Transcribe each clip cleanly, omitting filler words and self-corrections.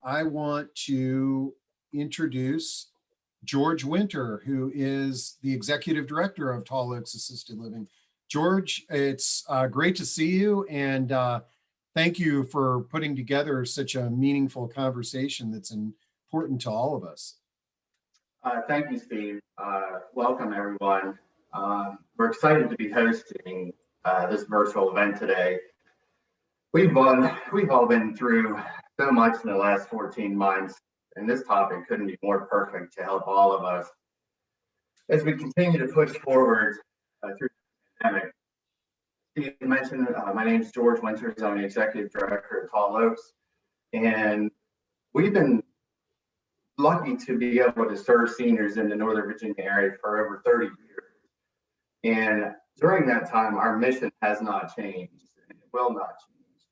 I want to introduce George Winter, who is the executive director of Tallix Assisted Living. George, it's great to see you, and thank you for putting together such a meaningful conversation that's important to all of us. Thank you, Steve. Welcome, everyone. We're excited to be hosting this virtual event today. We've all been through so much in the last 14 months, and this topic couldn't be more perfect to help all of us as we continue to push forward through the pandemic. Steve mentioned my name is George Winters. I'm the executive director of Tallix, and we've been lucky to be able to serve seniors in the Northern Virginia area for over 30 years. And during that time, our mission has not changed and it will not change.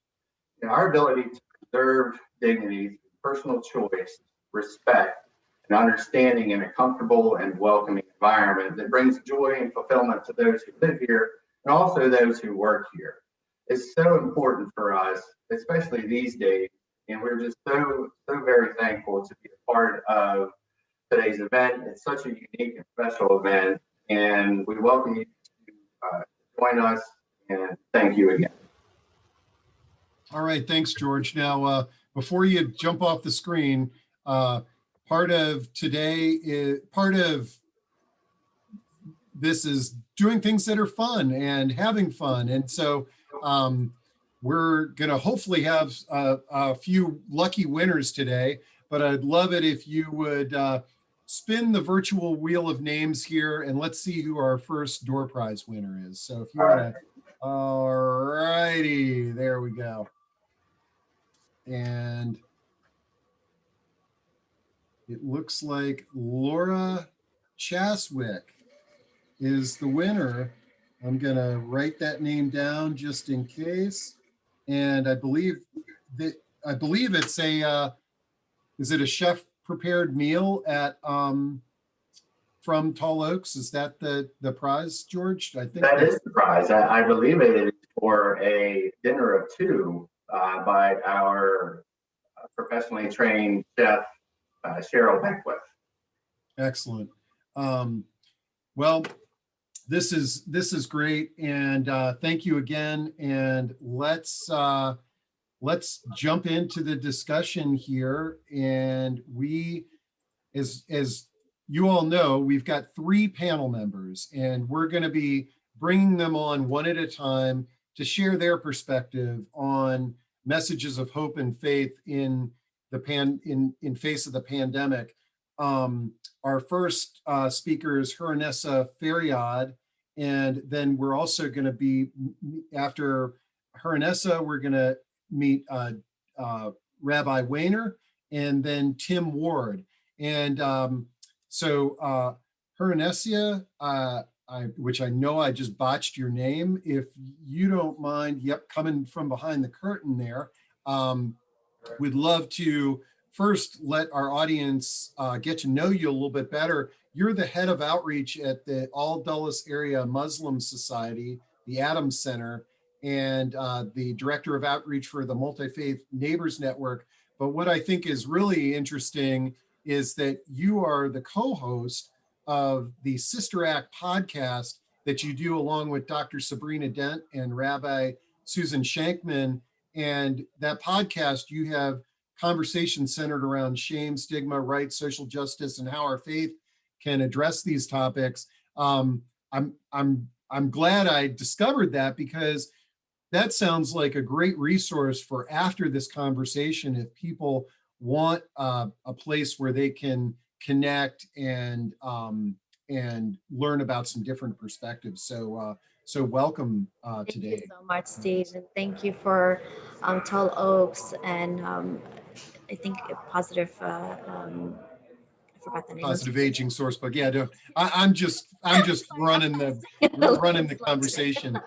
And our ability to preserve dignity through personal choice, respect, and understanding in a comfortable and welcoming environment that brings joy and fulfillment to those who live here and also those who work here is so important for us, especially these days. And we're just so very thankful to be a part of today's event. It's such a unique and special event, and we welcome you to join us, and thank you again. All right, thanks, George. Now, before you jump off the screen, part of this is doing things that are fun and having fun, and so we're going to hopefully have a few lucky winners today, but I'd love it if you would spin the virtual wheel of names here, and let's see who our first door prize winner is. So if you want to, all righty, there we go. And it looks like Laura Chaswick is the winner. I'm going to write that name down just in case. And I believe it's a is it a chef prepared meal at from Tall Oaks? Is that the prize, George? I think that is the prize. I believe it is for a dinner of two by our professionally trained chef Cheryl Beckwith. Excellent. Well, this is great, and thank you again. And let's jump into the discussion here. And we, as you all know, we've got 3 panel members, and we're going to be bringing them on one at a time to share their perspective on messages of hope and faith in the in face of the pandemic. Our first speaker is Hurunnessa Fariad, and then we're also going to be, after Hurunnessa, we're going to meet Rabbi Wainer and then Tim Ward. And so Hurunnessa, which I know I just botched your name, if you don't mind, coming from behind the curtain there, we'd love to first let our audience get to know you a little bit better. You're the head of outreach at the All Dulles Area Muslim Society, the Adams Center, and the director of outreach for the Multi-Faith Neighbors Network. But what I think is really interesting is that you are the co-host of the Sister Act podcast that you do along with Dr. Sabrina Dent and Rabbi Susan Shankman. And that podcast, you have conversations centered around shame, stigma, rights, social justice, and how our faith can address these topics. I'm glad I discovered that, because that sounds like a great resource for after this conversation if people want a place where they can connect and learn about some different perspectives. So welcome today. Thank you so much, Steve, and thank you for Tall Oaks and I think Positive. I forgot the name. Positive Aging Sourcebook. Yeah, I'm just running the conversation.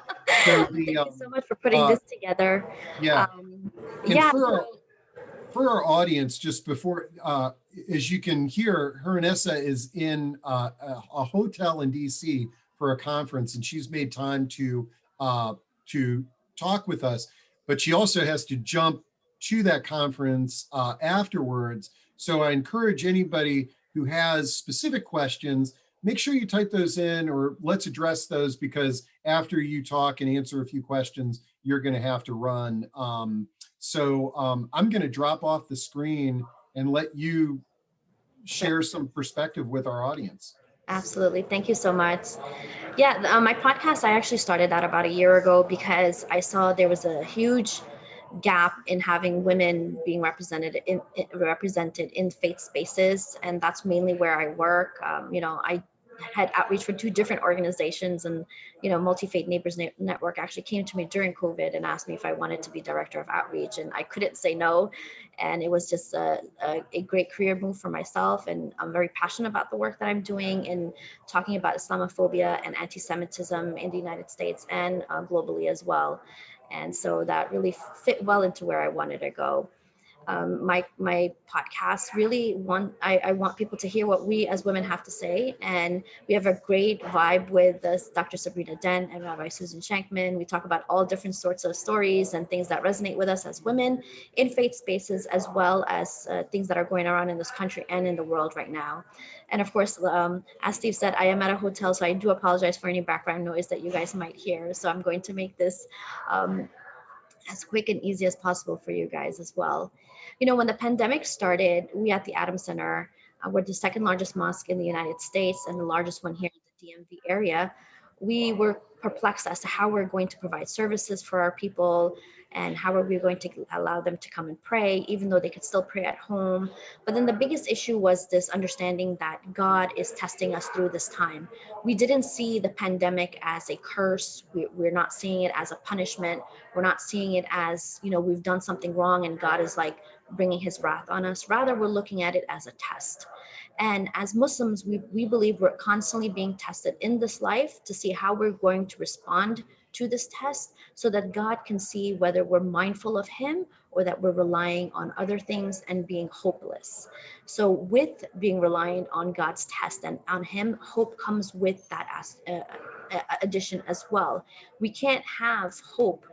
So thank you so much for putting this together. Yeah. For our audience, just before, as you can hear, Hurunnessa is in a hotel in DC for a conference, and she's made time to talk with us, but she also has to jump to that conference afterwards. So I encourage anybody who has specific questions, make sure you type those in, or let's address those, because after you talk and answer a few questions, you're going to have to run. I'm going to drop off the screen and let you share some perspective with our audience. Absolutely. Thank you so much. Yeah, my podcast, I actually started that about a year ago because I saw there was a huge gap in having women being represented in faith spaces, and that's mainly where I work. I had outreach for two different organizations, and Multi-Faith Neighbors Network actually came to me during COVID and asked me if I wanted to be director of outreach, and I couldn't say no. And it was just a great career move for myself, and I'm very passionate about the work that I'm doing and talking about Islamophobia and anti-Semitism in the United States and globally as well. And so that really fit well into where I wanted to go. My podcast really I want people to hear what we as women have to say, and we have a great vibe with Dr. Sabrina Dent and Rabbi Susan Shankman. We talk about all different sorts of stories and things that resonate with us as women in faith spaces, as well as things that are going around in this country and in the world right now. And of course, as Steve said, I am at a hotel, so I do apologize for any background noise that you guys might hear. So I'm going to make this as quick and easy as possible for you guys as well. When the pandemic started, we at the Adams Center, we're the second largest mosque in the United States and the largest one here in the DMV area. We were perplexed as to how we're going to provide services for our people and how are we going to allow them to come and pray, even though they could still pray at home. But then the biggest issue was this understanding that God is testing us through this time. We didn't see the pandemic as a curse. We're not seeing it as a punishment. We're not seeing it as, we've done something wrong and God is like bringing his wrath on us. Rather, we're looking at it as a test. And as Muslims, we believe we're constantly being tested in this life to see how we're going to respond to this test, so that God can see whether we're mindful of him or that we're relying on other things and being hopeless. So with being reliant on God's test and on him, hope comes with that addition as well. We can't have hope.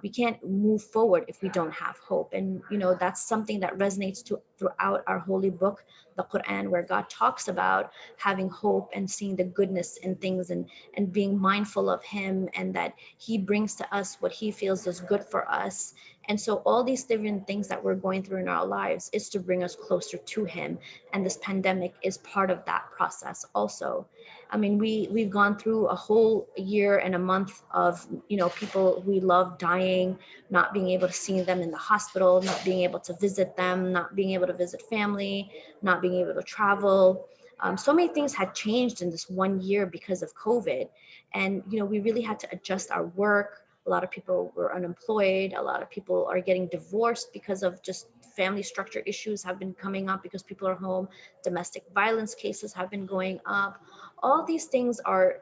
We can't move forward if we don't have hope. And, that's something that resonates throughout our holy book, the Quran, where God talks about having hope and seeing the goodness in things, and being mindful of him, and that he brings to us what he feels is good for us. And so all these different things that we're going through in our lives is to bring us closer to him. And this pandemic is part of that process also. I mean, we've gone through a whole year and a month of, people we love dying, not being able to see them in the hospital, not being able to visit them, not being able to visit family, not being able to travel. So many things had changed in this 1 year because of COVID. And, we really had to adjust our work. A lot of people were unemployed. A lot of people are getting divorced because of just family structure issues have been coming up because people are home. Domestic violence cases have been going up. All these things are,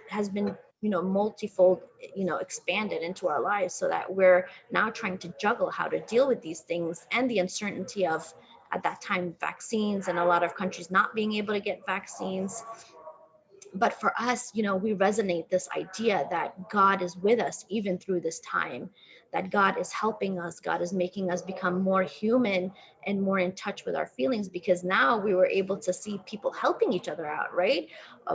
has been, multifold, expanded into our lives, so that we're now trying to juggle how to deal with these things and the uncertainty of, at that time, vaccines, and a lot of countries not being able to get vaccines. But for us, we resonate this idea that God is with us even through this time, that God is helping us, God is making us become more human and more in touch with our feelings, because now we were able to see people helping each other out, right?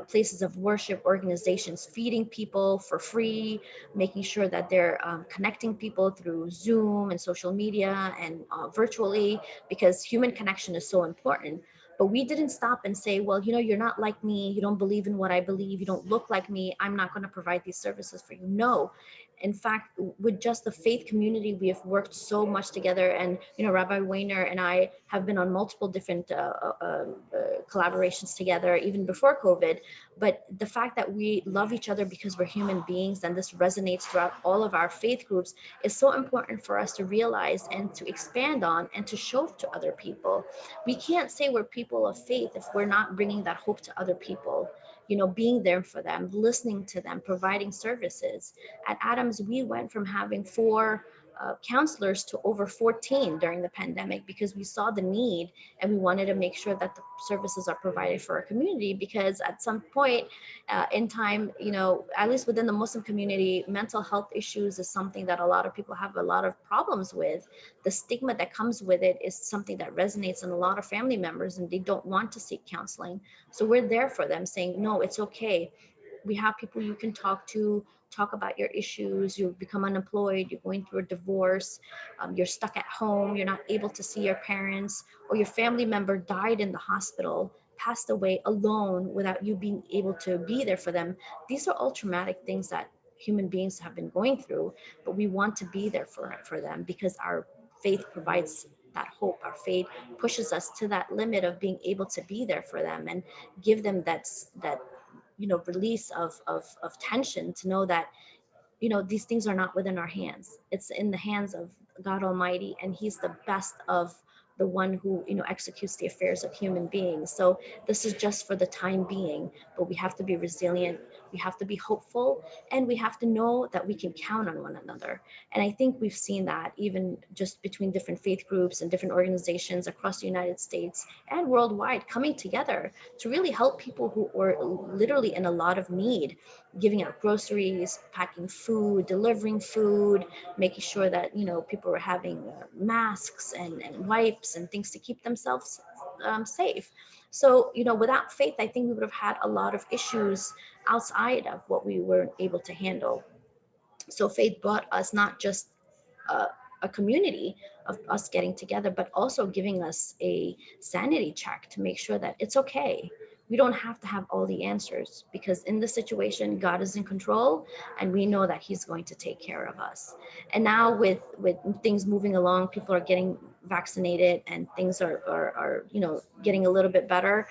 Places of worship, organizations feeding people for free, making sure that they're connecting people through Zoom and social media and virtually, because human connection is so important. But we didn't stop and say, well, you're not like me. You don't believe in what I believe. You don't look like me. I'm not going to provide these services for you. No. In fact, with just the faith community, we have worked so much together. And, Rabbi Wainer and I have been on multiple different collaborations together, even before COVID. But the fact that we love each other because we're human beings, and this resonates throughout all of our faith groups, is so important for us to realize and to expand on and to show to other people. We can't say we're people of faith if we're not bringing that hope to other people, being there for them, listening to them, providing services. At Adams, we went from having 4 counselors to over 14 during the pandemic, because we saw the need and we wanted to make sure that the services are provided for our community, because at some point in time, at least within the Muslim community, mental health issues is something that a lot of people have a lot of problems with. The stigma that comes with it is something that resonates in a lot of family members, and they don't want to seek counseling. So we're there for them, saying, no, it's okay. We have people you can talk about your issues. You've become unemployed, you're going through a divorce, you're stuck at home, you're not able to see your parents, or your family member died in the hospital, passed away alone without you being able to be there for them. These are all traumatic things that human beings have been going through, but we want to be there for them, because our faith provides that hope. Our faith pushes us to that limit of being able to be there for them and give them that release of tension, to know that these things are not within our hands. It's in the hands of God Almighty, and He's the best of the one who executes the affairs of human beings. So this is just for the time being, but we have to be resilient, we have to be hopeful, and we have to know that we can count on one another. And I think we've seen that even just between different faith groups and different organizations across the United States and worldwide, coming together to really help people who are literally in a lot of need, giving out groceries, packing food, delivering food, making sure that people were having masks and wipes and things to keep themselves safe. So without faith, I think we would have had a lot of issues outside of what we were able to handle. So faith brought us not just a, a community of us getting together, but also giving us a sanity check to make sure that it's okay. We don't have to have all the answers, because in this situation, God is in control, and we know that He's going to take care of us. And now with things moving along, people are getting vaccinated, and things are getting a little bit better.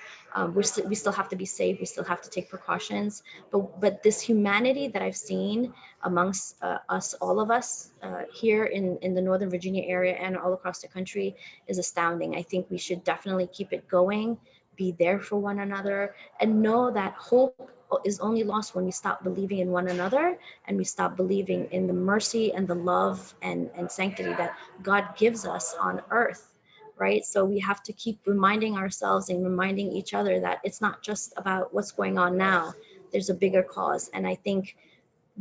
We still have to be safe. We still have to take precautions. But this humanity that I've seen amongst us, all of us here in the Northern Virginia area and all across the country, is astounding. I think we should definitely keep it going, be there for one another, and know that hope is only lost when we stop believing in one another, and we stop believing in the mercy and the love and sanctity that God gives us on earth. Right? So we have to keep reminding ourselves and reminding each other that it's not just about what's going on now. There's a bigger cause. And I think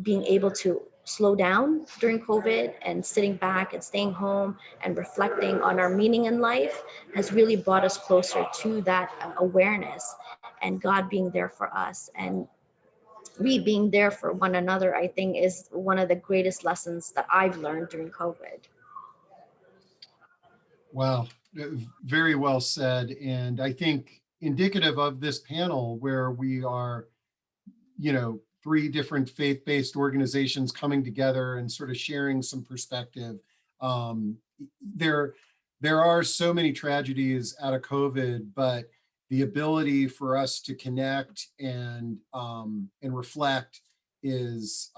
being able to slow down during COVID and sitting back and staying home and reflecting on our meaning in life has really brought us closer to that awareness, and God being there for us, and we being there for one another, I think is one of the greatest lessons that I've learned during COVID. Wow, very well said. And I think indicative of this panel, where we are, three different faith-based organizations coming together and sort of sharing some perspective. Um, there, there are so many tragedies out of COVID, but the ability for us to connect and reflect has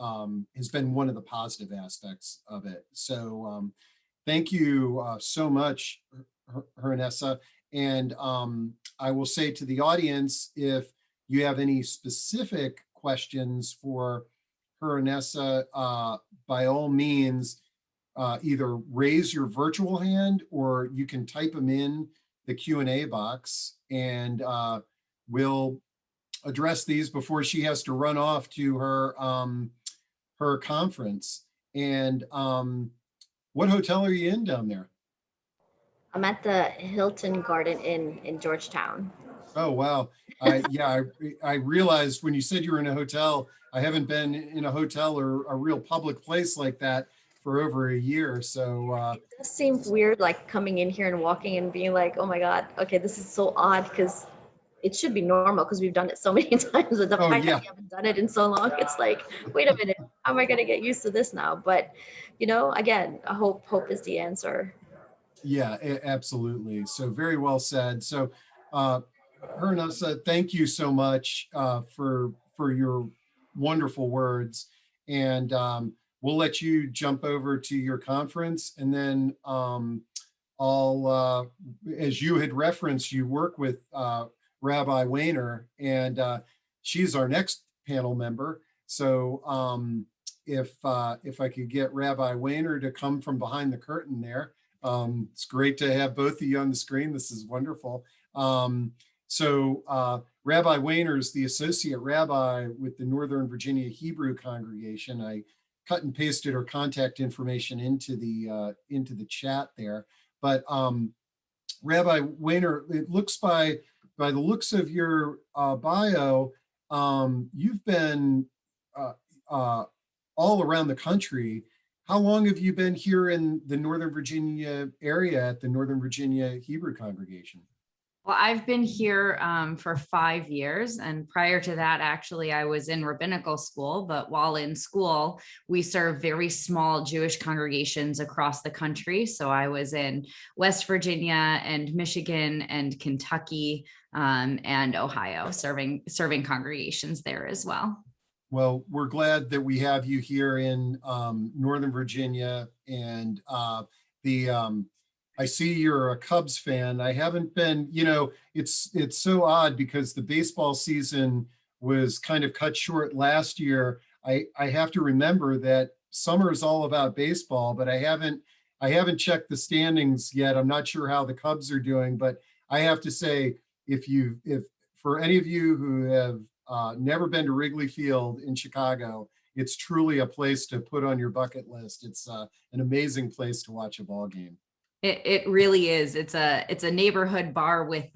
been one of the positive aspects of it. So thank you so much, Hurunnessa. And I will say to the audience, if you have any specific questions for Hurunnessa, by all means, either raise your virtual hand or you can type them in the Q&A box, and we'll address these before she has to run off to her conference. And what hotel are you in down there? I'm at the Hilton Garden Inn in Georgetown. Oh, wow. I realized when you said you were in a hotel, I haven't been in a hotel or a real public place like that for over a year. So It does seem weird, like coming in here and walking and being like, oh my God, okay, this is so odd, because it should be normal because we've done it so many times. But the oh fact that yeah, we haven't done it in so long, it's like, wait a minute, how am I going to get used to this now? But, again, hope is the answer. yeah, absolutely. So very well said. So uh, Hurunnessa, thank you so much for your wonderful words. And we'll let you jump over to your conference, and then I'll, as you had referenced, you work with Rabbi Wainer, and she's our next panel member. So if I could get Rabbi Wainer to come from behind the curtain there. It's great to have both of you on the screen. This is wonderful. Rabbi Wainer is the associate rabbi with the Northern Virginia Hebrew congregation. I cut and pasted her contact information into the chat there. But Rabbi Wainer, it looks by the looks of your bio, you've been all around the country. How long have you been here in the Northern Virginia area at the Northern Virginia Hebrew congregation? Well, I've been here for 5 years. And prior to that, actually, I was in rabbinical school. But while in school, we serve very small Jewish congregations across the country. So I was in West Virginia and Michigan and Kentucky and Ohio, serving congregations there as well. Well, we're glad that we have you here in Northern Virginia, and I see you're a Cubs fan. I haven't been, it's so odd because the baseball season was kind of cut short last year. I have to remember that summer is all about baseball, but I haven't checked the standings yet. I'm not sure how the Cubs are doing, but I have to say, if for any of you who have never been to Wrigley Field in Chicago, it's truly a place to put on your bucket list. It's an amazing place to watch a ball game. It really is. It's a neighborhood bar with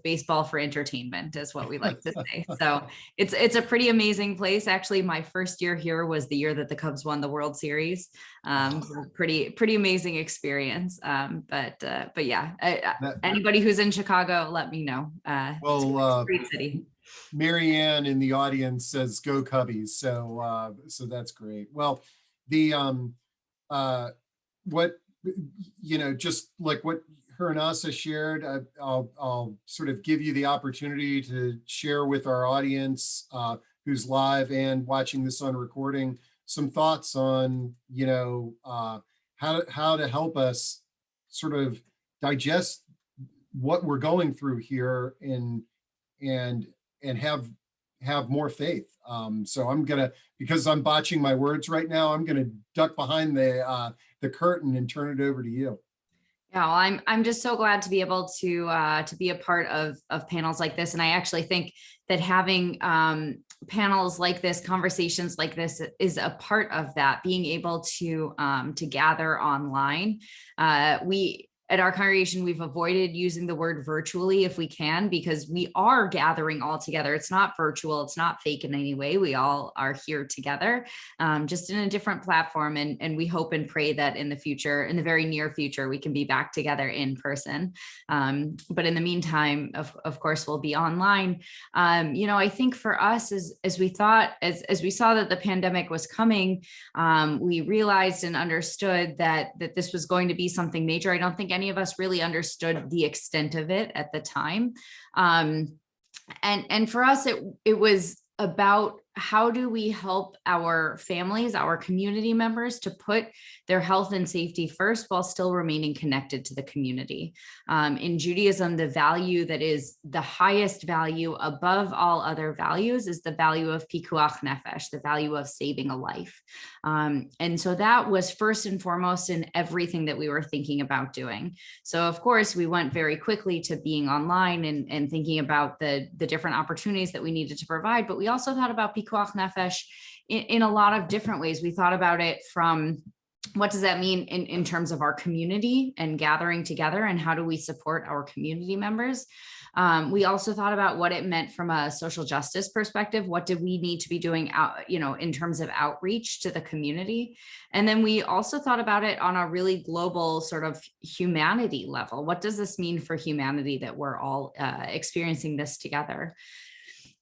baseball for entertainment, is what we like to say. So it's a pretty amazing place. Actually, my first year here was the year that the Cubs won the World Series. So pretty amazing experience. But yeah, anybody who's in Chicago, let me know. It's a great city. Marianne in the audience says go Cubbies, so that's great. Well, just like what Hurunnessa shared, I'll sort of give you the opportunity to share with our audience who's live and watching this on recording some thoughts on how to help us sort of digest what we're going through here and have more faith. So I'm gonna, because I'm botching my words right now, I'm gonna duck behind the curtain and turn it over to you. Yeah, well, I'm just so glad to be able to be a part of panels like this, and I actually think that having panels like this, conversations like this, is a part of that. Being able to gather online, we. At our congregation, we've avoided using the word virtually if we can, because we are gathering all together. It's not virtual. It's not fake in any way. We all are here together, just in a different platform. And we hope and pray that in the future, in the very near future, we can be back together in person. But in the meantime, of course, we'll be online. I think for us, as we saw that the pandemic was coming, we realized and understood that this was going to be something major. I don't think any of us really understood the extent of it at the time. And for us, it was about how do we help our families, our community members, to put their health and safety first while still remaining connected to the community. In Judaism, the value that is the highest value above all other values is the value of pikuach nefesh, the value of saving a life. And so that was first and foremost in everything that we were thinking about doing. So of course, we went very quickly to being online and thinking about the different opportunities that we needed to provide, but we also thought about pikuach nefesh in a lot of different ways. We thought about it from what does that mean in terms of our community and gathering together, and how do we support our community members? We also thought about what it meant from a social justice perspective. What did we need to be doing out, in terms of outreach to the community? And then we also thought about it on a really global sort of humanity level. What does this mean for humanity that we're all experiencing this together?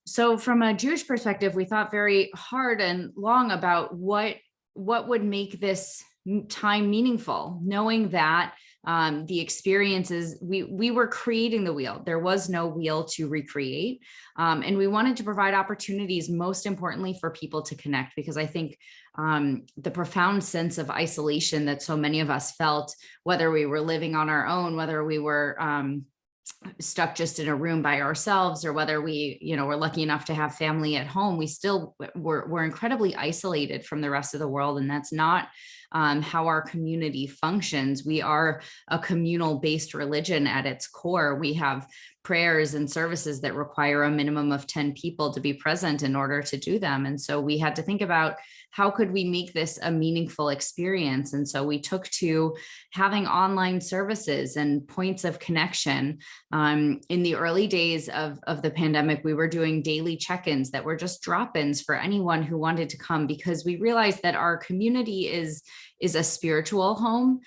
So from a Jewish perspective, we thought very hard and long about what would make this time meaningful, knowing that the experiences, we were creating the wheel. There was no wheel to recreate. And we wanted to provide opportunities, most importantly, for people to connect, because I think the profound sense of isolation that so many of us felt, whether we were living on our own, whether we were stuck just in a room by ourselves, or whether we, were lucky enough to have family at home, we still were incredibly isolated from the rest of the world. And that's not how our community functions. We are a communal based religion at its core. We have prayers and services that require a minimum of 10 people to be present in order to do them. And so we had to think about, how could we make this a meaningful experience? And so we took to having online services and points of connection. In the early days of the pandemic, we were doing daily check-ins that were just drop-ins for anyone who wanted to come, because we realized that our community is a spiritual home,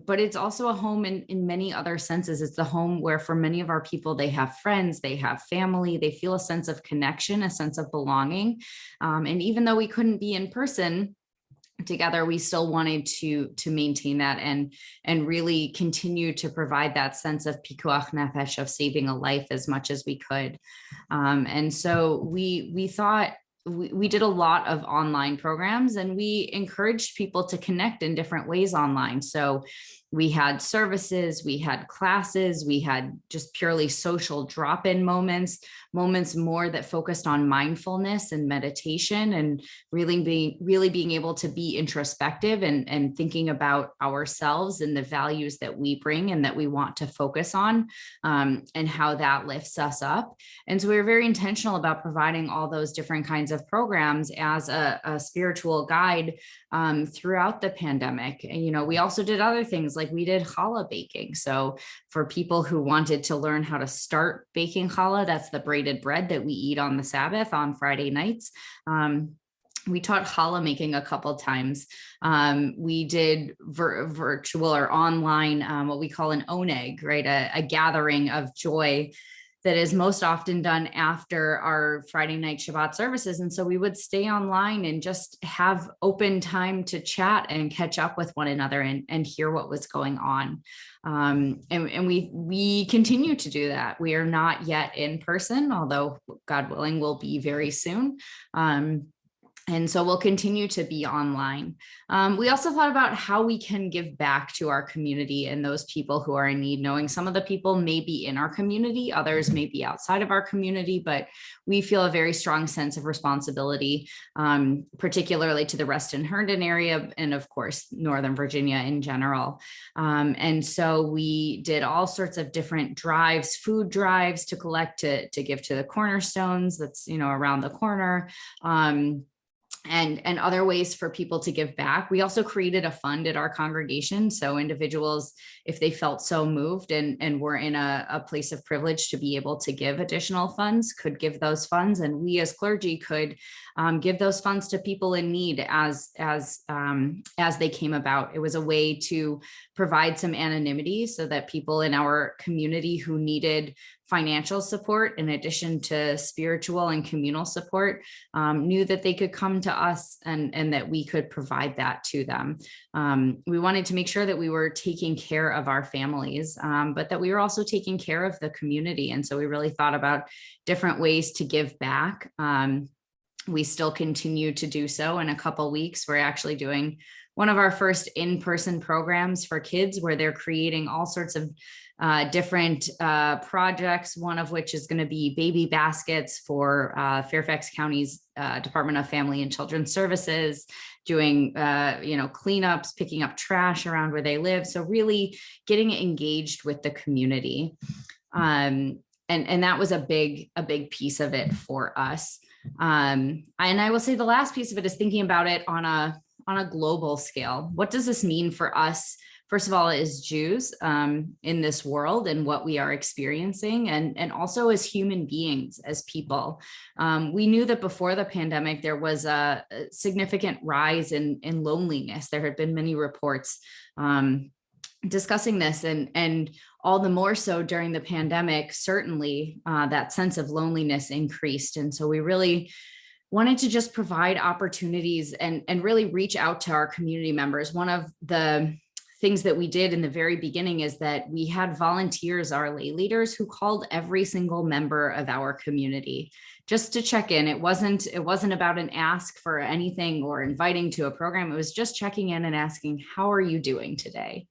but it's also a home in many other senses. It's the home where, for many of our people, they have friends, they have family, they feel a sense of connection, a sense of belonging. And even though we couldn't be in person together, we still wanted to maintain that and really continue to provide that sense of pikuach nefesh, of saving a life, as much as we could. And so we thought, we did a lot of online programs, and we encouraged people to connect in different ways online. So we had services, we had classes, we had just purely social drop-in moments more that focused on mindfulness and meditation, and really being able to be introspective and thinking about ourselves and the values that we bring and that we want to focus on, and how that lifts us up. And so we were very intentional about providing all those different kinds of programs as a spiritual guide throughout the pandemic. And, we also did other things, like we did challah baking. So for people who wanted to learn how to start baking challah, that's the braided bread that we eat on the Sabbath on Friday nights. We taught challah making a couple times. We did virtual or online, what we call an oneg, right? A gathering of joy that is most often done after our Friday night Shabbat services. And so we would stay online and just have open time to chat and catch up with one another and hear what was going on. And we continue to do that. We are not yet in person, although God willing, we'll be very soon. And so we'll continue to be online. We also thought about how we can give back to our community and those people who are in need, knowing some of the people may be in our community, others may be outside of our community, but we feel a very strong sense of responsibility, particularly to the Reston Herndon area, and of course, Northern Virginia in general. And so we did all sorts of different drives, food drives to collect, to give to the Cornerstones that's, around the corner. And other ways for people to give back. We also created a fund at our congregation. So individuals, if they felt so moved and were in a place of privilege to be able to give additional funds, could give those funds. And we as clergy could give those funds to people in need as they came about. It was a way to provide some anonymity so that people in our community who needed financial support, in addition to spiritual and communal support, knew that they could come to us and that we could provide that to them. We wanted to make sure that we were taking care of our families, but that we were also taking care of the community. And so we really thought about different ways to give back. We still continue to do so. In a couple of weeks, we're actually doing one of our first in-person programs for kids, where they're creating all sorts of different projects, one of which is going to be baby baskets for Fairfax County's Department of Family and Children's Services, doing cleanups, picking up trash around where they live. So really getting engaged with the community. And that was a big piece of it for us. And I will say the last piece of it is thinking about it on a global scale. What does this mean for us? First of all, as Jews in this world and what we are experiencing, and also as human beings, as people. We knew that before the pandemic, there was a significant rise in loneliness. There had been many reports discussing this, and all the more so during the pandemic, certainly that sense of loneliness increased. And so we really wanted to just provide opportunities and really reach out to our community members. One of the things that we did in the very beginning is that we had volunteers, our lay leaders, who called every single member of our community just to check in. It wasn't about an ask for anything or inviting to a program. It was just checking in and asking, how are you doing today?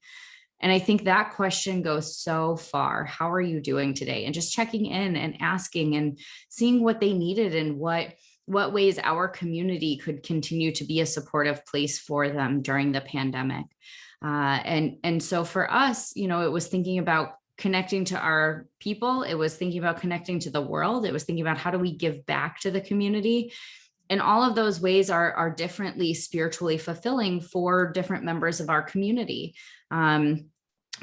And I think that question goes so far. How are you doing today? And just checking in and asking and seeing what they needed and what ways our community could continue to be a supportive place for them during the pandemic. And so for us, you know, it was thinking about connecting to our people. It was thinking about connecting to the world. It was thinking about how do we give back to the community. And all of those ways are differently spiritually fulfilling for different members of our community.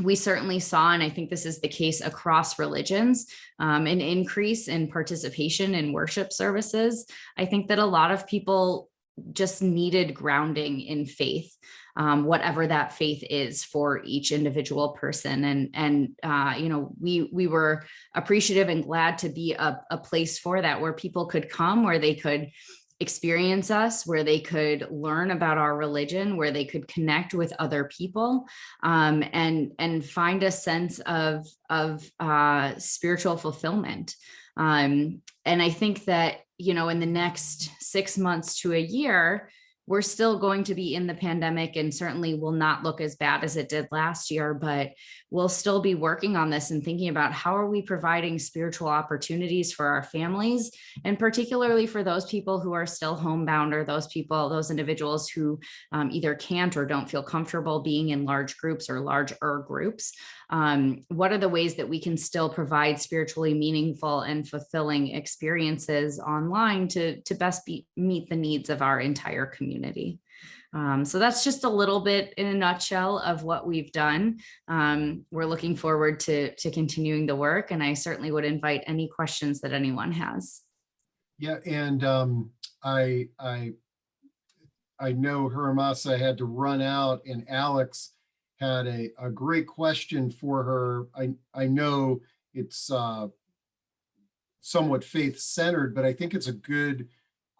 We certainly saw, and I think this is the case across religions, an increase in participation in worship services. I think that a lot of people just needed grounding in faith, whatever that faith is for each individual person. And you know, we were appreciative and glad to be a place for that, where people could come, where they could experience us, where they could learn about our religion, where they could connect with other people, and find a sense of spiritual fulfillment. And I think that, you know, in the next 6 months to a year, we're still going to be in the pandemic, and certainly will not look as bad as it did last year, but we'll still be working on this and thinking about how are we providing spiritual opportunities for our families, and particularly for those people who are still homebound, or those individuals who either can't or don't feel comfortable being in large groups or larger groups. What are the ways that we can still provide spiritually meaningful and fulfilling experiences online to best meet the needs of our entire community? So that's just a little bit in a nutshell of what we've done. We're looking forward to continuing the work, and I certainly would invite any questions that anyone has. Yeah, and I know Hurunnessa had to run out, and Alex had a great question for her. I know it's somewhat faith-centered, but I think it's a good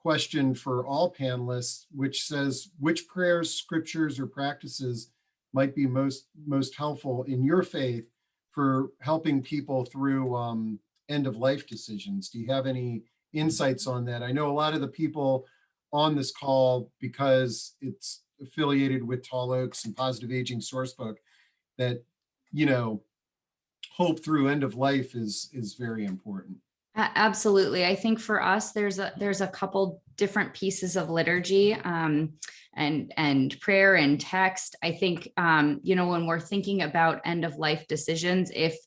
question for all panelists, which says, which prayers, scriptures, or practices might be most helpful in your faith for helping people through end-of-life decisions? Do you have any insights on that? I know a lot of the people on this call, because it's affiliated with Tallix and Positive Aging Sourcebook, that, you know, hope through end of life is very important. Absolutely. I think for us, there's a couple different pieces of liturgy and prayer and text. I think, you know, when we're thinking about end of life decisions, if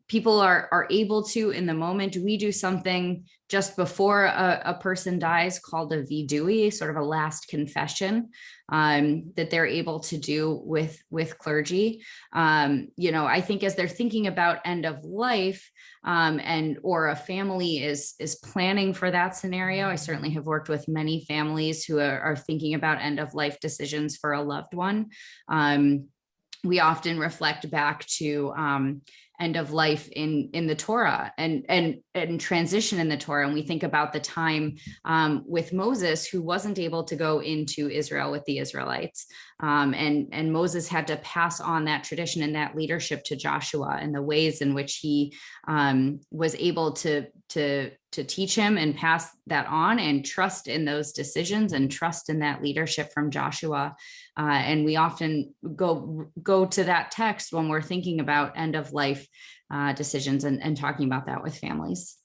people are able to, in the moment, we do something just before a person dies called a vidui, sort of a last confession, that they're able to do with clergy. You know, I think as they're thinking about end of life, or a family is planning for that scenario, I certainly have worked with many families who are thinking about end of life decisions for a loved one. We often reflect back to end of life in the Torah and transition in the Torah. And we think about the time with Moses, who wasn't able to go into Israel with the Israelites. And Moses had to pass on that tradition and that leadership to Joshua, and the ways in which he was able to teach him and pass that on, and trust in those decisions and trust in that leadership from Joshua. And we often go to that text when we're thinking about end of life decisions and talking about that with families.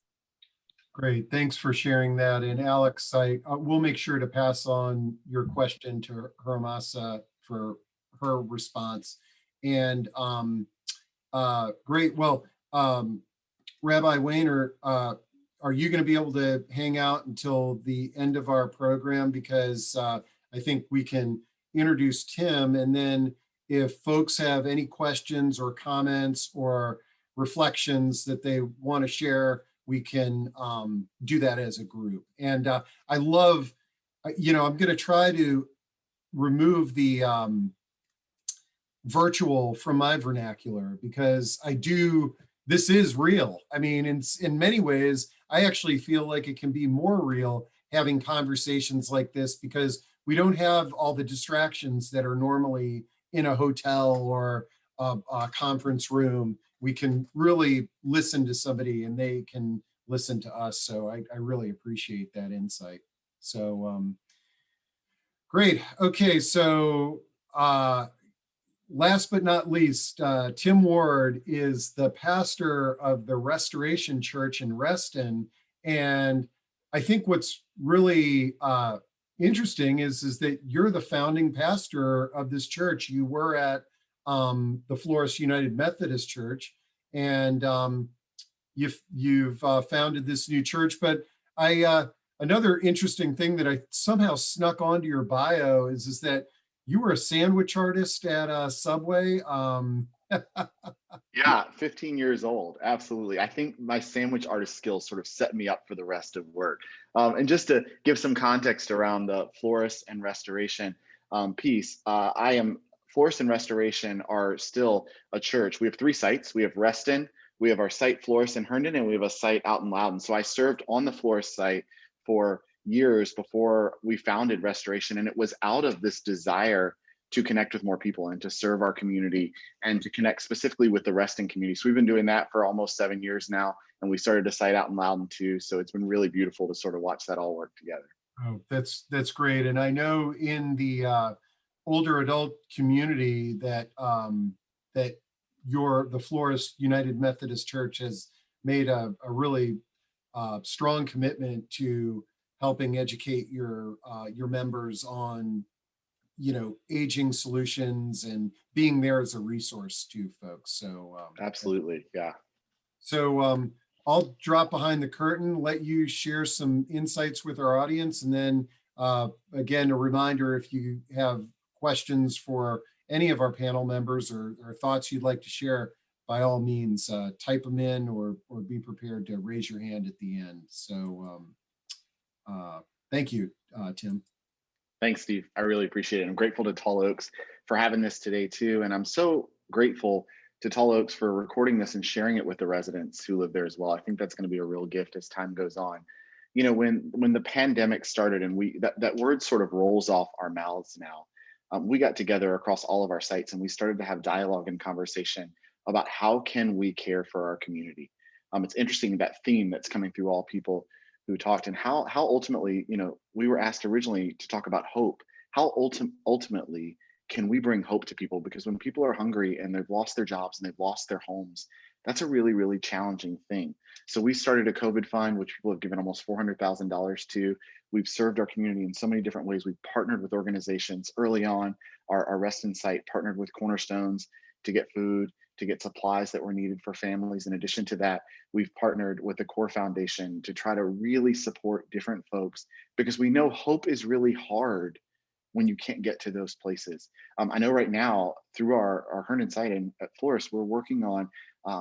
Great, thanks for sharing that. And Alex, I will make sure to pass on your question to Hurunnessa for her response. And great, well, Rabbi Wainer, are you going to be able to hang out until the end of our program? Because I think we can introduce Tim, and then if folks have any questions or comments or reflections that they want to share, we can do that as a group. And I love, you know, I'm going to try to remove the virtual from my vernacular, because this is real. I mean, in many ways, I actually feel like it can be more real having conversations like this, because we don't have all the distractions that are normally in a hotel or a conference room. We can really listen to somebody and they can listen to us. So I really appreciate that insight. So great. Okay, so last but not least, Tim Ward is the pastor of the Restoration Church in Reston. And I think what's really interesting is that you're the founding pastor of this church. You were at the Florist United Methodist Church, and you've founded this new church. But another interesting thing that I somehow snuck onto your bio is that you were a sandwich artist at Subway. Yeah, 15 years old. Absolutely. I think my sandwich artist skills sort of set me up for the rest of work. And just to give some context around the florist and restoration piece, Florist and Restoration are still a church. We have 3 sites. We have Reston, we have our site Florist in Herndon, and we have a site out in Loudon. So I served on the Florist site for years before we founded Restoration. And it was out of this desire to connect with more people and to serve our community and to connect specifically with the Reston community. So we've been doing that for almost 7 years now. And we started a site out in Loudon too. So it's been really beautiful to sort of watch that all work together. Oh, that's great. And I know in the older adult community that that the Florist United Methodist Church has made a really strong commitment to helping educate your members on aging solutions and being there as a resource to folks. So Absolutely, yeah. So I'll drop behind the curtain, let you share some insights with our audience, and then again, a reminder, if you have questions for any of our panel members or thoughts you'd like to share, by all means, type them in or be prepared to raise your hand at the end. So thank you, Tim. Thanks, Steve. I really appreciate it. I'm grateful to Tall Oaks for having this today too. And I'm so grateful to Tall Oaks for recording this and sharing it with the residents who live there as well. I think that's going to be a real gift as time goes on. When the pandemic started and that word sort of rolls off our mouths now, we got together across all of our sites and we started to have dialogue and conversation about how can we care for our community. It's interesting, that theme that's coming through all people who talked, and how ultimately, we were asked originally to talk about hope. How ultimately can we bring hope to people? Because when people are hungry and they've lost their jobs and they've lost their homes, that's a really, really challenging thing. So we started a COVID fund, which people have given almost $400,000 to. We've served our community in so many different ways. We've partnered with organizations early on. Our Reston site partnered with Cornerstones to get food, to get supplies that were needed for families. In addition to that, we've partnered with the Core Foundation to try to really support different folks, because we know hope is really hard when you can't get to those places. I know right now through our Herndon site and at Florist, we're working on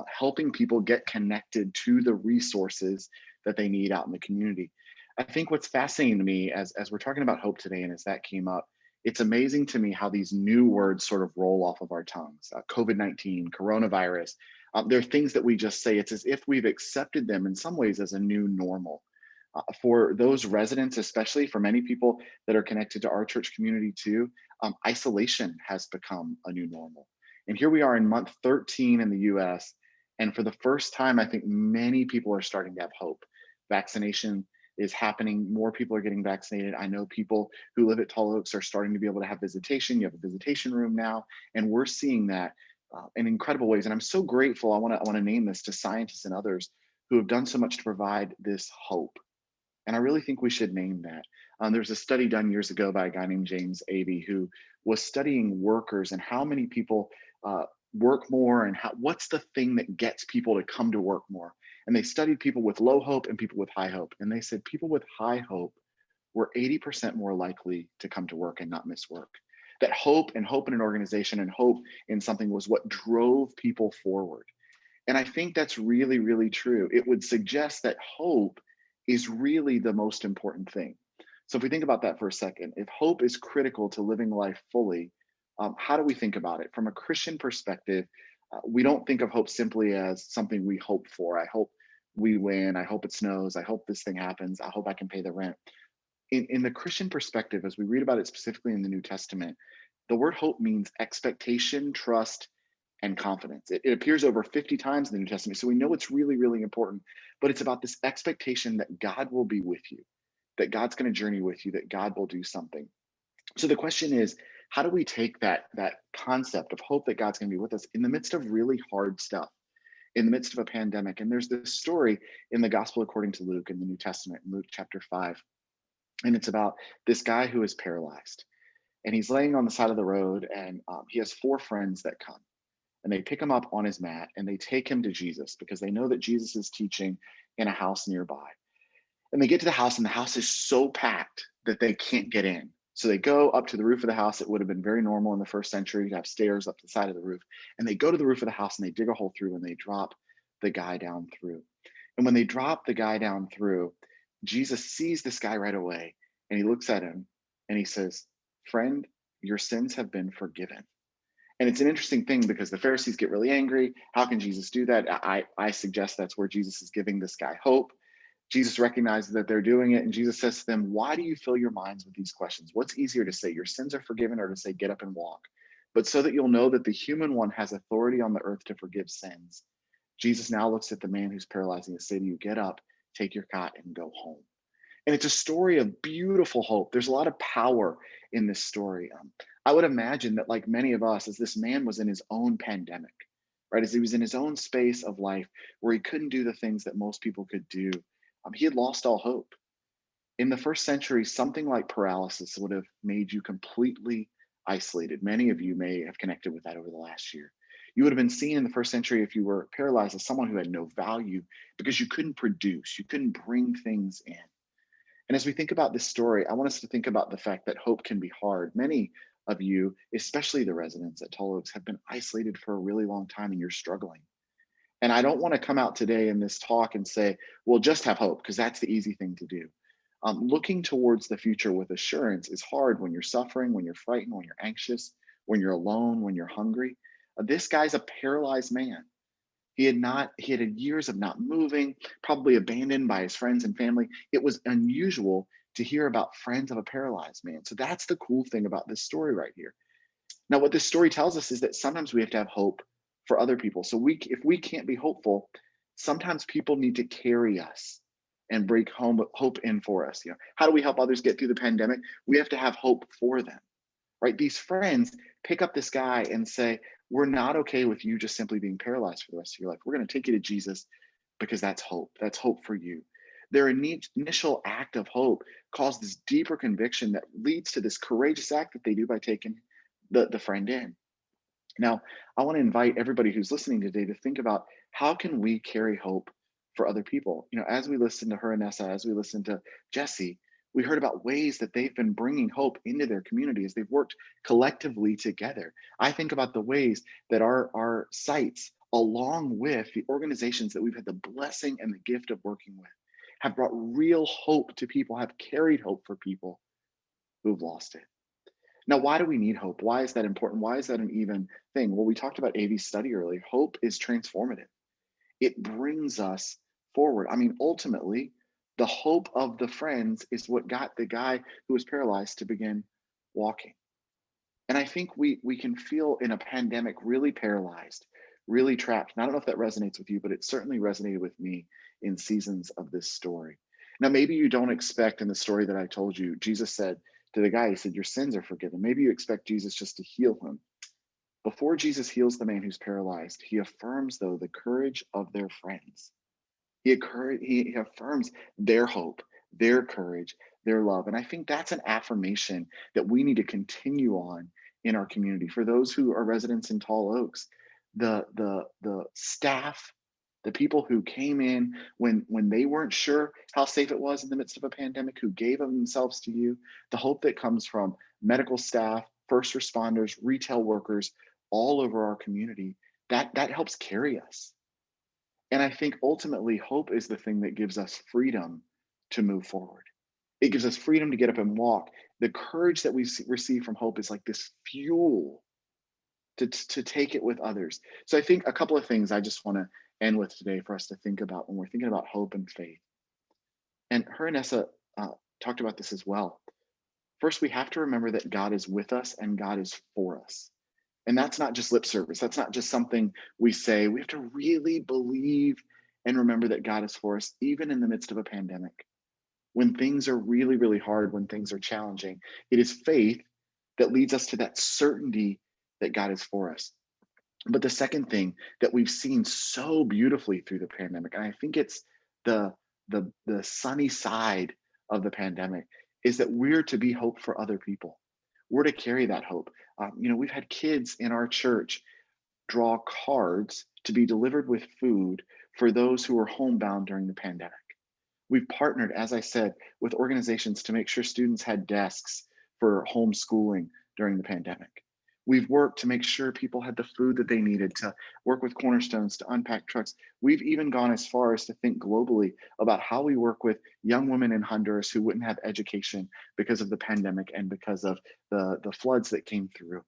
helping people get connected to the resources that they need out in the community. I think what's fascinating to me as we're talking about hope today, and as that came up, it's amazing to me how these new words sort of roll off of our tongues. COVID-19, coronavirus, they're things that we just say. It's as if we've accepted them in some ways as a new normal. For those residents, especially for many people that are connected to our church community too, isolation has become a new normal. And here we are in month 13 in the US. And for the first time, I think many people are starting to have hope. Vaccination is happening. More people are getting vaccinated. I know people who live at Tall Oaks are starting to be able to have visitation. You have a visitation room now, and we're seeing that in incredible ways. And I'm so grateful. I want to name this to scientists and others who have done so much to provide this hope. And I really think we should name that. There's a study done years ago by a guy named James Avey, who was studying workers and how many people work more, and what's the thing that gets people to come to work more. And they studied people with low hope and people with high hope. And they said people with high hope were 80% more likely to come to work and not miss work. That hope in an organization and hope in something was what drove people forward. And I think that's really, really true. It would suggest that hope is really the most important thing. So if we think about that for a second, if hope is critical to living life fully, how do we think about it? From a Christian perspective, we don't think of hope simply as something we hope for. I hope we win. I hope it snows. I hope this thing happens. I hope I can pay the rent. In the Christian perspective, as we read about it specifically in the New Testament, the word hope means expectation, trust, and confidence. It appears over 50 times in the New Testament. So we know it's really, really important, but it's about this expectation that God will be with you, that God's going to journey with you, that God will do something. So the question is, How do we take that concept of hope that God's going to be with us in the midst of really hard stuff, in the midst of a pandemic? And there's this story in the Gospel according to Luke in the New Testament, in Luke chapter 5. And it's about this guy who is paralyzed. And he's laying on the side of the road, and he has 4 friends that come. And they pick him up on his mat and they take him to Jesus because they know that Jesus is teaching in a house nearby. And they get to the house, and the house is so packed that they can't get in. So they go up to the roof of the house. It would have been very normal in the first century to have stairs up to the side of the roof. And they go to the roof of the house and they dig a hole through and they drop the guy down through. And when they drop the guy down through, Jesus sees this guy right away, and he looks at him and he says, "Friend, your sins have been forgiven." And it's an interesting thing because the Pharisees get really angry. How can Jesus do that? I suggest that's where Jesus is giving this guy hope. Jesus recognizes that they're doing it, and Jesus says to them, "Why do you fill your minds with these questions? What's easier to say, your sins are forgiven, or to say, get up and walk? But so that you'll know that the human one has authority on the earth to forgive sins." Jesus now looks at the man who's paralyzed and says to you, "Get up, take your cot, and go home." And it's a story of beautiful hope. There's a lot of power in this story. I would imagine that, like many of us, as this man was in his own pandemic, right, as he was in his own space of life where he couldn't do the things that most people could do, he had lost all hope. In the first century, something like paralysis would have made you completely isolated. Many of you may have connected with that over the last year. You would have been seen in the first century, if you were paralyzed, as someone who had no value because you couldn't produce, you couldn't bring things in. And as we think about this story, I want us to think about the fact that hope can be hard. Many of you, especially the residents at Tallix, have been isolated for a really long time and you're struggling. And I don't want to come out today in this talk and say, well, just have hope, because that's the easy thing to do. Looking towards the future with assurance is hard when you're suffering, when you're frightened, when you're anxious, when you're alone, when you're hungry. This guy's a paralyzed man. He had years of not moving, probably abandoned by his friends and family. It was unusual to hear about friends of a paralyzed man. So that's the cool thing about this story right here. Now, what this story tells us is that sometimes we have to have hope for other people. So if we can't be hopeful, sometimes people need to carry us and bring hope in for us. How do we help others get through the pandemic? We have to have hope for them, right? These friends pick up this guy and say, "We're not okay with you just simply being paralyzed for the rest of your life. We're going to take you to Jesus because that's hope. That's hope for you." Their initial act of hope caused this deeper conviction that leads to this courageous act that they do by taking the friend in. Now, I want to invite everybody who's listening today to think about, how can we carry hope for other people? As we listen to Hurunnessa, as we listen to Jesse, we heard about ways that they've been bringing hope into their community as they've worked collectively together. I think about the ways that our sites, along with the organizations that we've had the blessing and the gift of working with, have brought real hope to people, have carried hope for people who've lost it. Now, why do we need hope? Why is that important? Why is that an even thing? Well, we talked about AV's study earlier. Hope is transformative. It brings us forward. Ultimately, the hope of the friends is what got the guy who was paralyzed to begin walking. And I think we can feel in a pandemic really paralyzed, really trapped. And I don't know if that resonates with you, but it certainly resonated with me in seasons of this story. Now, maybe you don't expect in the story that I told you, Jesus said to the guy, he said, "Your sins are forgiven." Maybe you expect Jesus just to heal him. Before Jesus heals the man who's paralyzed, he affirms, though, the courage of their friends. He affirms their hope, their courage, their love. And I think that's an affirmation that we need to continue on in our community. For those who are residents in Tall Oaks, the staff, the people who came in when they weren't sure how safe it was in the midst of a pandemic, who gave of themselves to you, the hope that comes from medical staff, first responders, retail workers, all over our community, that helps carry us. And I think ultimately hope is the thing that gives us freedom to move forward. It gives us freedom to get up and walk. The courage that we receive from hope is like this fuel to take it with others. So I think a couple of things I just want to end with today for us to think about when we're thinking about hope and faith. And Hurunnessa talked about this as well. First, we have to remember that God is with us and God is for us. And that's not just lip service. That's not just something we say. We have to really believe and remember that God is for us, even in the midst of a pandemic. When things are really, really hard, when things are challenging, it is faith that leads us to that certainty that God is for us. But the second thing that we've seen so beautifully through the pandemic, and I think it's the sunny side of the pandemic, is that we're to be hope for other people. We're to carry that hope. We've had kids in our church draw cards to be delivered with food for those who were homebound during the pandemic. We've partnered, as I said, with organizations to make sure students had desks for homeschooling during the pandemic. We've worked to make sure people had the food that they needed, to work with Cornerstones, to unpack trucks. We've even gone as far as to think globally about how we work with young women in Honduras who wouldn't have education because of the pandemic and because of the floods that came through.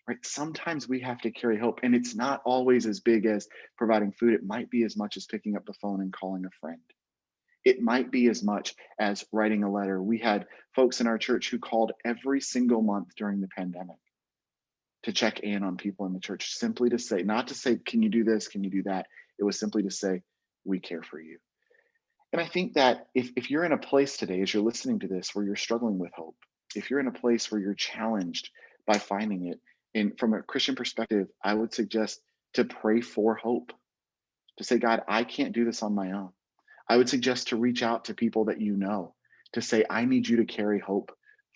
Right? Sometimes we have to carry hope, and it's not always as big as providing food. It might be as much as picking up the phone and calling a friend. It might be as much as writing a letter. We had folks in our church who called every single month during the pandemic to check in on people in the church, simply to say, not to say, can you do this? Can you do that? It was simply to say, we care for you. And I think that if you're in a place today, as you're listening to this, where you're struggling with hope, if you're in a place where you're challenged by finding it, and from a Christian perspective, I would suggest to pray for hope, to say, God, I can't do this on my own. I would suggest to reach out to people that you know, to say, I need you to carry hope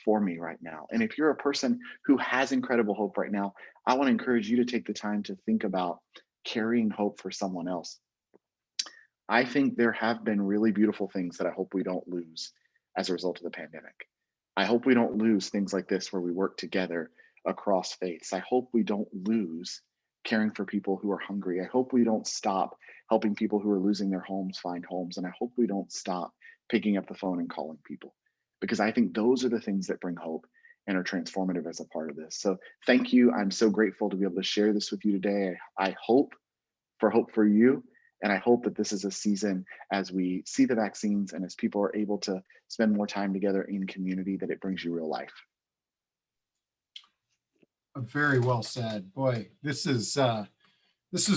for me right now. And if you're a person who has incredible hope right now, I want to encourage you to take the time to think about carrying hope for someone else. I think there have been really beautiful things that I hope we don't lose as a result of the pandemic. I hope we don't lose things like this where we work together across faiths. I hope we don't lose caring for people who are hungry. I hope we don't stop helping people who are losing their homes find homes. And I hope we don't stop picking up the phone and calling people, because I think those are the things that bring hope and are transformative as a part of this. So thank you. I'm so grateful to be able to share this with you today. I hope for you. And I hope that this is a season, as we see the vaccines and as people are able to spend more time together in community, that it brings you real life. Very well said. Boy, this has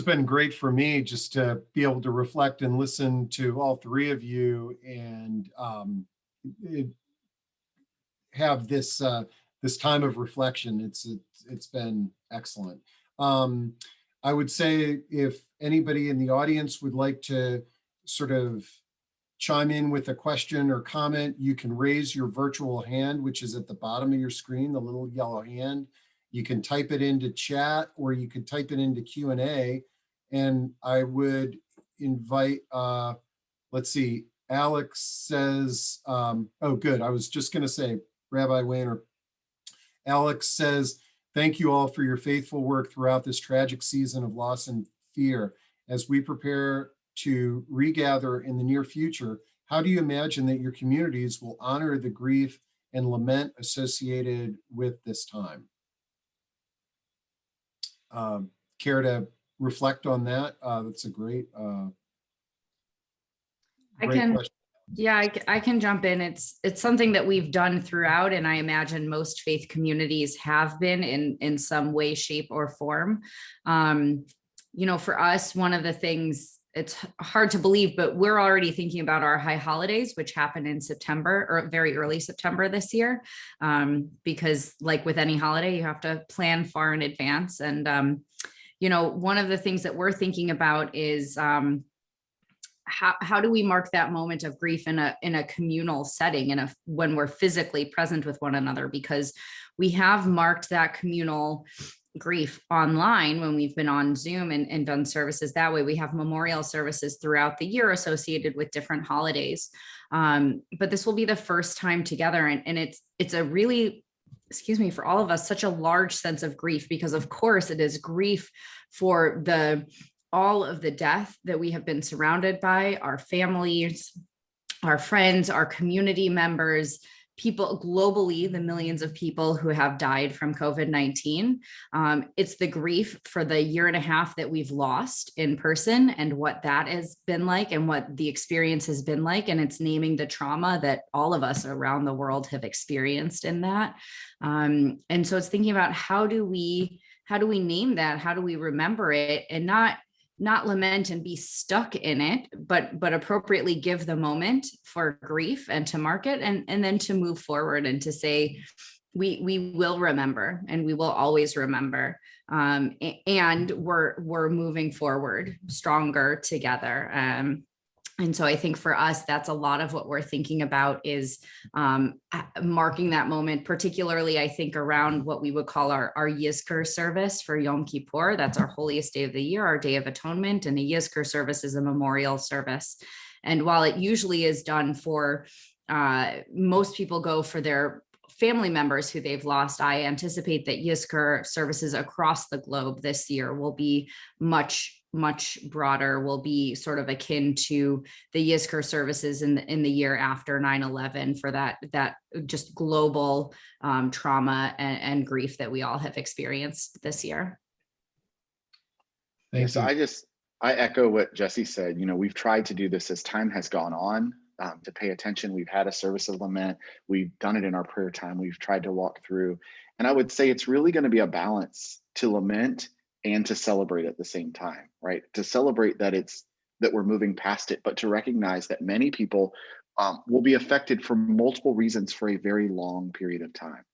been great for me, just to be able to reflect and listen to all three of you, and have this time of reflection. It's been excellent. I would say, if anybody in the audience would like to sort of chime in with a question or comment, you can raise your virtual hand, which is at the bottom of your screen, the little yellow hand. You can type it into chat, or you can type it into Q&A. And I would invite, let's see, Alex says, oh, good. I was just going to say, Rabbi Wainer. Alex says, thank you all for your faithful work throughout this tragic season of loss and fear. As we prepare to regather in the near future, how do you imagine that your communities will honor the grief and lament associated with this time? Care to reflect on that? That's a great question. Yeah, I can jump in. It's something that we've done throughout, and I imagine most faith communities have been in some way, shape, or form. For us, one of the things, it's hard to believe, but we're already thinking about our high holidays, which happen in September, or very early September this year, because like with any holiday, you have to plan far in advance. And one of the things that we're thinking about is how do we mark that moment of grief in a communal setting, when we're physically present with one another? Because we have marked that communal grief online when we've been on Zoom and done services that way. We have memorial services throughout the year associated with different holidays. But this will be the first time together. And it's a really, for all of us, such a large sense of grief, because of course it is grief for all of the death that we have been surrounded by, our families, our friends, our community members, people globally, the millions of people who have died from COVID-19. It's the grief for the year and a half that we've lost in person, and what that has been like, and what the experience has been like. And it's naming the trauma that all of us around the world have experienced in that. And so it's thinking about how do we name that? How do we remember it, and not lament and be stuck in it, but appropriately give the moment for grief and to mark it, and then to move forward and to say, we will remember, and we will always remember. And we're moving forward stronger together. And so I think for us, that's a lot of what we're thinking about is marking that moment, particularly I think around what we would call our Yizkor service for Yom Kippur. That's our holiest day of the year, our Day of Atonement. And a Yizkor service is a memorial service. And while it usually is done for, most people go for their family members who they've lost, I anticipate that Yizkor services across the globe this year will be much broader, will be sort of akin to the Yizkor services in the year after 9/11 for that just global trauma and grief that we all have experienced this year. Thank you. I echo what Jesse said. We've tried to do this as time has gone on, to pay attention. We've had a service of lament. We've done it in our prayer time. We've tried to walk through. And I would say it's really going to be a balance to lament and to celebrate at the same time, right? To celebrate that we're moving past it, but to recognize that many people will be affected for multiple reasons for a very long period of time.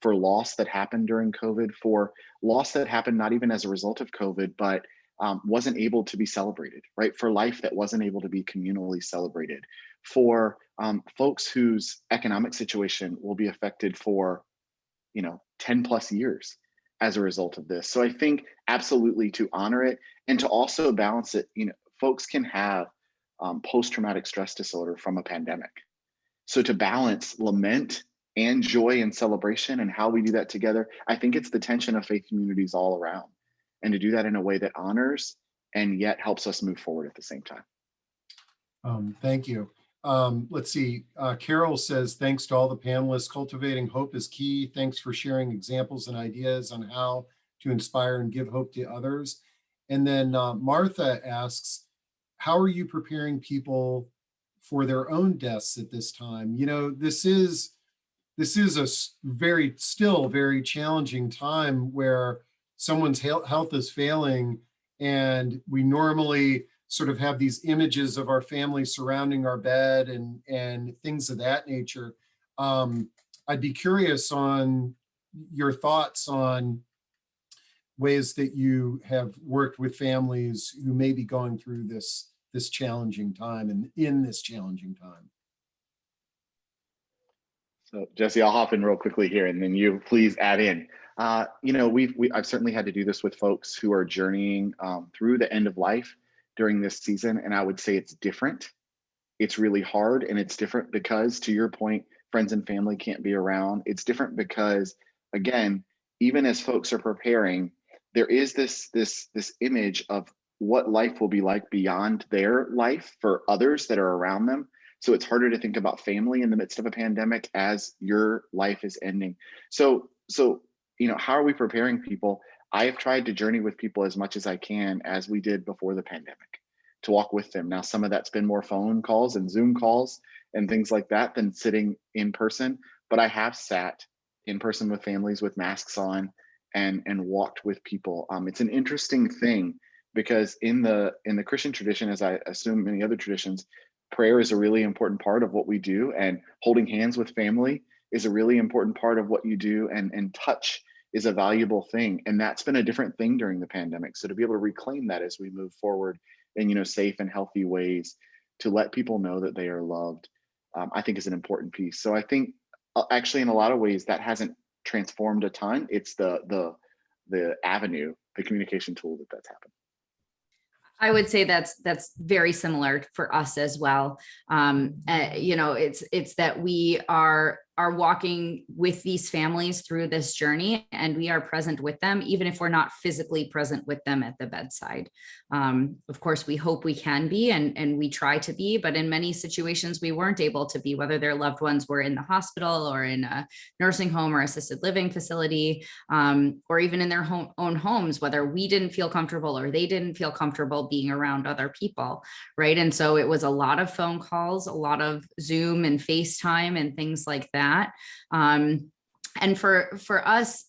For loss that happened during COVID, for loss that happened not even as a result of COVID, but wasn't able to be celebrated, right? For life that wasn't able to be communally celebrated, for folks whose economic situation will be affected for 10 plus years as a result of this. So I think absolutely to honor it and to also balance it. Folks can have post-traumatic stress disorder from a pandemic. So to balance lament and joy and celebration and how we do that together, I think it's the tension of faith communities all around, and to do that in a way that honors and yet helps us move forward at the same time. Thank you. Let's see. Carol says, thanks to all the panelists. Cultivating hope is key. Thanks for sharing examples and ideas on how to inspire and give hope to others. And then Martha asks, how are you preparing people for their own deaths at this time? This is a still very challenging time where someone's health is failing, and we normally sort of have these images of our family surrounding our bed and things of that nature. I'd be curious on your thoughts on ways that you have worked with families who may be going through this challenging time and in this challenging time. So Jesse, I'll hop in real quickly here, and then you please add in. I've certainly had to do this with folks who are journeying through the end of life during this season, and I would say it's different. It's really hard, and it's different because, to your point, friends and family can't be around. It's different because, again, even as folks are preparing, there is this image of what life will be like beyond their life for others that are around them. So it's harder to think about family in the midst of a pandemic as your life is ending. So how are we preparing people? I have tried to journey with people as much as I can, as we did before the pandemic, to walk with them. Now, some of that's been more phone calls and Zoom calls and things like that than sitting in person, but I have sat in person with families with masks on and walked with people. It's an interesting thing because in the Christian tradition, as I assume many other traditions, prayer is a really important part of what we do, and holding hands with family is a really important part of what you do, and touch is a valuable thing. And that's been a different thing during the pandemic. So to be able to reclaim that as we move forward in safe and healthy ways, to let people know that they are loved, I think is an important piece. So I think actually in a lot of ways that hasn't transformed a ton. It's the avenue, the communication tool that's happened. I would say that's very similar for us as well. It's that we are walking with these families through this journey, and we are present with them, even if we're not physically present with them at the bedside. Of course, we hope we can be, and we try to be, but in many situations we weren't able to be, whether their loved ones were in the hospital or in a nursing home or assisted living facility, or even in their own homes, whether we didn't feel comfortable or they didn't feel comfortable being around other people, right? And so it was a lot of phone calls, a lot of Zoom and FaceTime and things like that. And for us,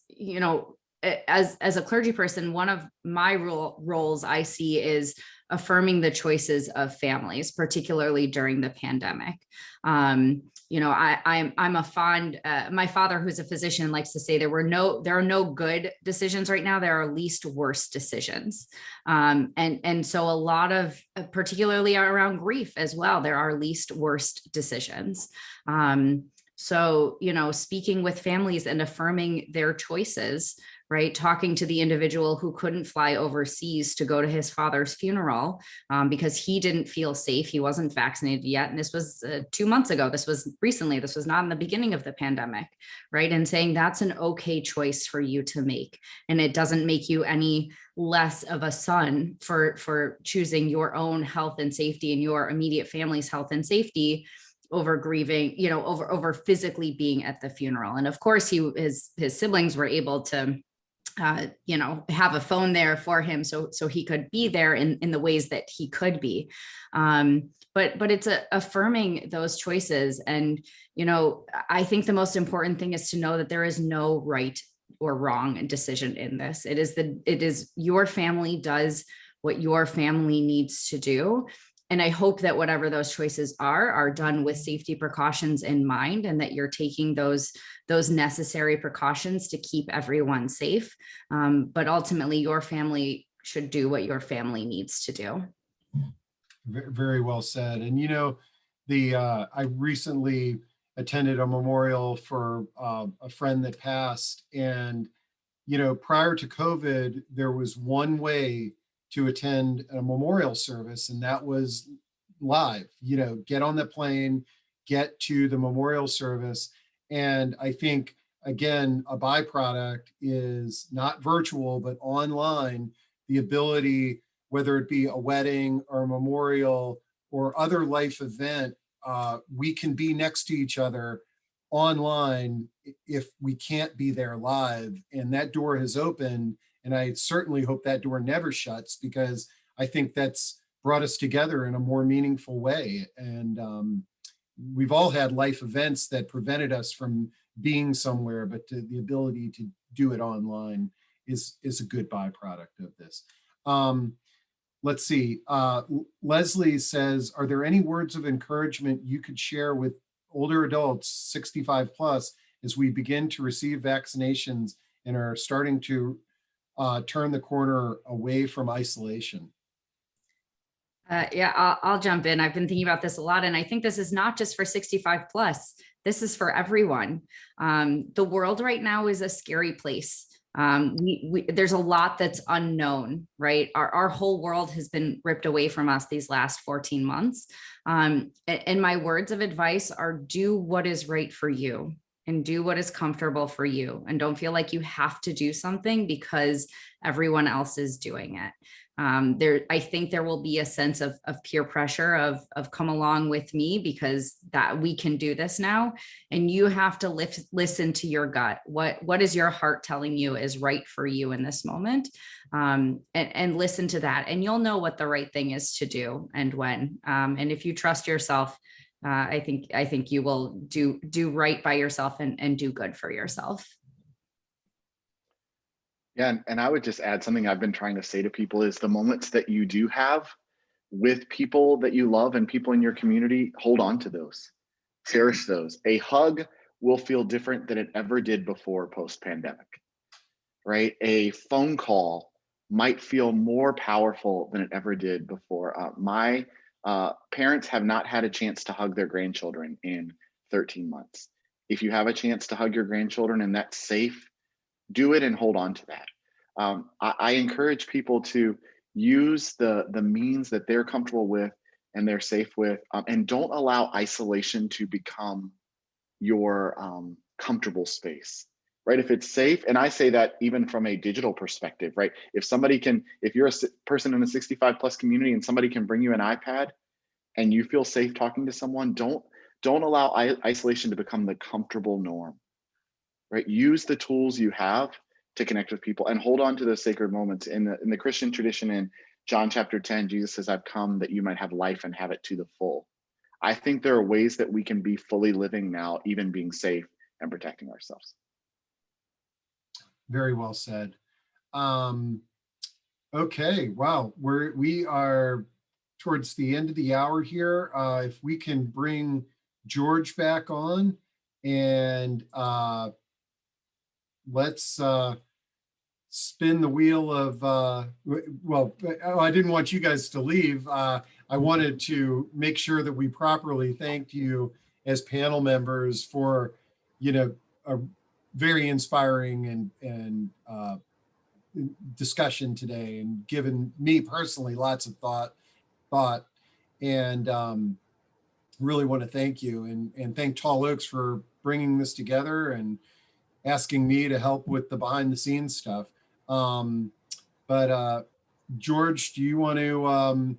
as a clergy person, one of my roles I see is affirming the choices of families, particularly during the pandemic. You know, I'm a fond, my father, who's a physician, likes to say there are no good decisions right now. There are least worst decisions. And so a lot of, particularly around grief as well, there are least worst decisions. So, you know, speaking with families and affirming their choices, right? Talking to the individual who couldn't fly overseas to go to his father's funeral because he didn't feel safe. He wasn't vaccinated yet. And this was 2 months ago. This was recently. This was not in the beginning of the pandemic, right? And saying that's an okay choice for you to make. And it doesn't make you any less of a son for choosing your own health and safety and your immediate family's health and safety over grieving, you know, over physically being at the funeral. And of course, his siblings were able to you know, have a phone there for him so he could be there in the ways that he could be. But it's affirming those choices. And, you know, I think the most important thing is to know that there is no right or wrong decision in this. It is your family does what your family needs to do. And I hope that whatever those choices are done with safety precautions in mind, and that you're taking those necessary precautions to keep everyone safe. But ultimately, your family should do what your family needs to do. Very well said. And, you know, I recently attended a memorial for a friend that passed. And, you know, prior to COVID, there was one way to attend a memorial service, and that was live. You know, get on the plane, get to the memorial service. And I think, again, a byproduct is not virtual, but online, the ability, whether it be a wedding or a memorial or other life event, we can be next to each other online if we can't be there live. And that door has opened. And I certainly hope that door never shuts, because I think that's brought us together in a more meaningful way. And we've all had life events that prevented us from being somewhere, but the ability to do it online is a good byproduct of this. Let's see. Leslie says, are there any words of encouragement you could share with older adults, 65 plus, as we begin to receive vaccinations and are starting to turn the corner away from isolation? Yeah, I'll jump in. I've been thinking about this a lot, and I think this is not just for 65 plus. This is for everyone. The world right now is a scary place. There's a lot that's unknown, right? Our whole world has been ripped away from us these last 14 months. And my words of advice are: do what is right for you, and do what is comfortable for you. And don't feel like you have to do something because everyone else is doing it. I think there will be a sense of peer pressure of come along with me, because that we can do this now. And you have to listen to your gut. What is your heart telling you is right for you in this moment? And listen to that, and you'll know what the right thing is to do and when. And if you trust yourself, I think you will do right by yourself and do good for yourself. Yeah, and I would just add something I've been trying to say to people is the moments that you do have with people that you love and people in your community, hold on to those, cherish those. A hug will feel different than it ever did before post-pandemic, right? A phone call might feel more powerful than it ever did before. My parents have not had a chance to hug their grandchildren in 13 months. If you have a chance to hug your grandchildren and that's safe, do it and hold on to that. I encourage people to use the means that they're comfortable with and they're safe with, and don't allow isolation to become your comfortable space, right? If it's safe, and I say that even from a digital perspective, right? If you're a person in a 65 plus community and somebody can bring you an iPad and you feel safe talking to someone, don't allow isolation to become the comfortable norm. Right? Use the tools you have to connect with people and hold on to those sacred moments. In the Christian tradition, in John chapter 10, Jesus says, I've come that you might have life and have it to the full. I think there are ways that we can be fully living now, even being safe and protecting ourselves. Very well said. Okay, wow, we are towards the end of the hour here. If we can bring George back on, and let's spin the wheel of well, I didn't want you guys to leave. I wanted to make sure that we properly thanked you as panel members for, a very inspiring and discussion today, and given me personally lots of thought, and really want to thank you, and thank Tall Oaks for bringing this together and asking me to help with the behind the scenes stuff. But George, do you want to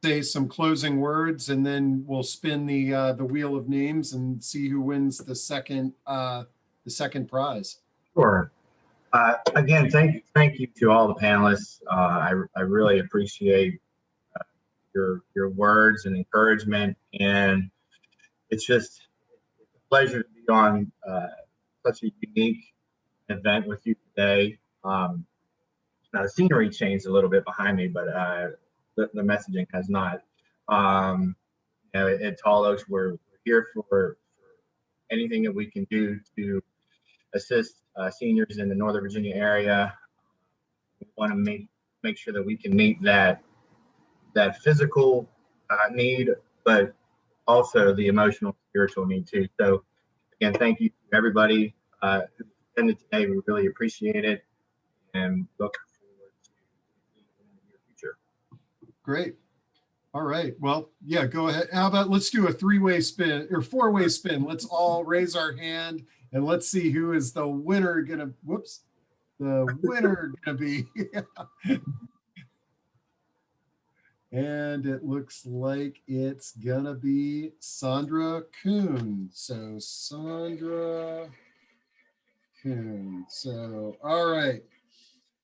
say some closing words, and then we'll spin the wheel of names and see who wins the second prize? Sure. Again, thank you to all the panelists. I really appreciate your words and encouragement, and it's just a pleasure to be on such a unique event with you today. Now the scenery changed a little bit behind me, but the messaging has not. At Tall Oaks, we're here for anything that we can do to assist seniors in the Northern Virginia area. We want to make sure that we can meet that physical need, but also the emotional, spiritual need too. So again, thank you to everybody who attended today. We really appreciate it, and looking forward to seeing you in the near future. Great. All right. Well, yeah, go ahead. How about let's do a 3-way spin or 4-way spin. Let's all raise our hand and let's see who is the winner gonna, the winner gonna be. And it looks like it's gonna be Sandra Kuhn. So Sandra Kuhn. So, all right.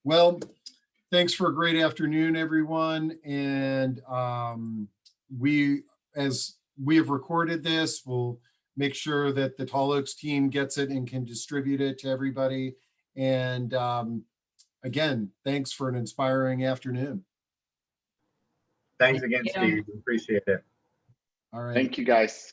Well, thanks for a great afternoon, everyone. And as we have recorded this, we'll make sure that the Tall Oaks team gets it and can distribute it to everybody. And again, thanks for an inspiring afternoon. Thanks again, Steve. Appreciate it. All right. Thank you, guys.